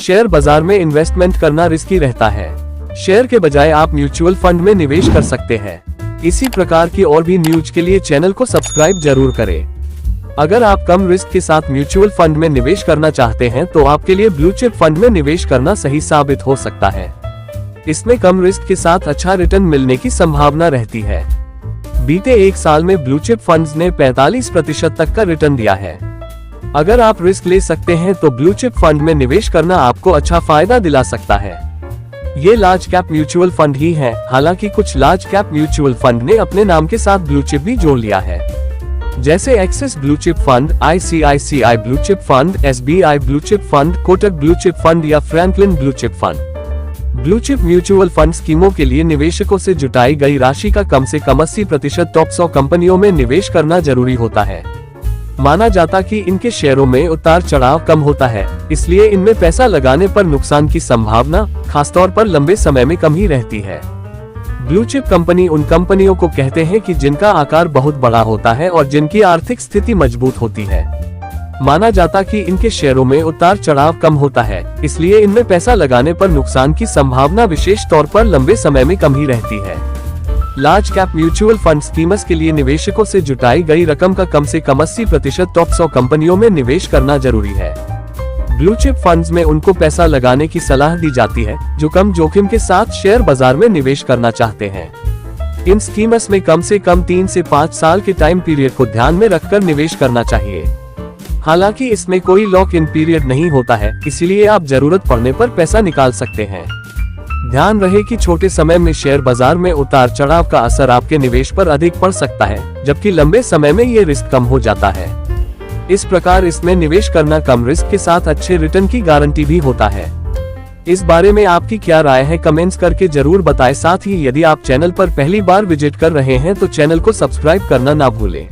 Share बाजार में investment करना रिस्की रहता है। शेयर के बजाय आप म्यूचुअल फंड में निवेश कर सकते हैं। इसी प्रकार की और भी न्यूज के लिए चैनल को सब्सक्राइब जरूर करें। अगर आप कम रिस्क के साथ म्यूचुअल फंड में निवेश करना चाहते हैं तो आपके लिए ब्लू चिप फंड में निवेश करना सही साबित हो सकता है। इसमें कम रिस्क के साथ अच्छा रिटर्न मिलने की संभावना रहती है। बीते एक साल में ब्लू चिप फंड्स ने 45% तक का रिटर्न दिया है। अगर आप रिस्क ले सकते हैं तो ब्लू चिप फंड में निवेश करना आपको अच्छा फायदा दिला सकता है। ये लार्ज कैप म्यूचुअल फंड ही है। हालांकि कुछ लार्ज कैप म्यूचुअल फंड ने अपने नाम के साथ ब्लू चिप भी जोड़ लिया है, जैसे Axis blue chip fund, ICICI blue chip fund, SBI blue chip fund, Kotak blue chip fund या Franklin blue chip fund. Blue chip mutual fund स्कीमों के लिए निवेशकों से जुटाई गई राशि का कम से कम 80% टॉप 100 कंपनियों में निवेश करना जरूरी होता है। माना जाता कि इनके शेयरों में उतार चढ़ाव कम होता है, इसलिए इनमें पैसा लगाने पर नुकसान की संभावना खासतौर पर लंबे समय में कम ही रहती है। ब्लू चिप कंपनी उन कंपनियों को कहते हैं कि जिनका आकार बहुत बड़ा होता है और जिनकी आर्थिक स्थिति मजबूत होती है। माना जाता कि इनके शेयरों में उतार चढ़ाव कम होता है, इसलिए इनमें पैसा लगाने पर नुकसान की संभावना विशेष तौर पर लंबे समय में कम ही रहती है। Large cap mutual fund schemes के लिए निवेशकों से जुटाई गई रकम का कम से कम 80% टॉप 100 कंपनियों में निवेश करना जरूरी है। ब्लू चिप फंड्स में उनको पैसा लगाने की सलाह दी जाती है जो कम जोखिम के साथ शेयर बाजार में निवेश करना चाहते हैं। इन स्कीम्स में कम से कम 3 से 5 साल के टाइम पीरियड को ध्यान में रखकर निवेश करना चाहिए। हालांकि इसमें कोई लॉक इन पीरियड नहीं होता है, इसीलिए आप जरूरत पड़ने पर पैसा निकाल सकते हैं। ध्यान रहे कि छोटे समय में शेयर बाजार में उतार चढ़ाव का असर आपके निवेश पर अधिक पड़ सकता है, जबकि लंबे समय में ये रिस्क कम हो जाता है। इस प्रकार इसमें निवेश करना कम रिस्क के साथ अच्छे रिटर्न की गारंटी भी होता है। इस बारे में आपकी क्या राय है, कमेंट्स करके जरूर बताएं। साथ ही यदि आप चैनल पर पहली बार विजिट कर रहे हैं तो चैनल को सब्सक्राइब करना ना भूलें।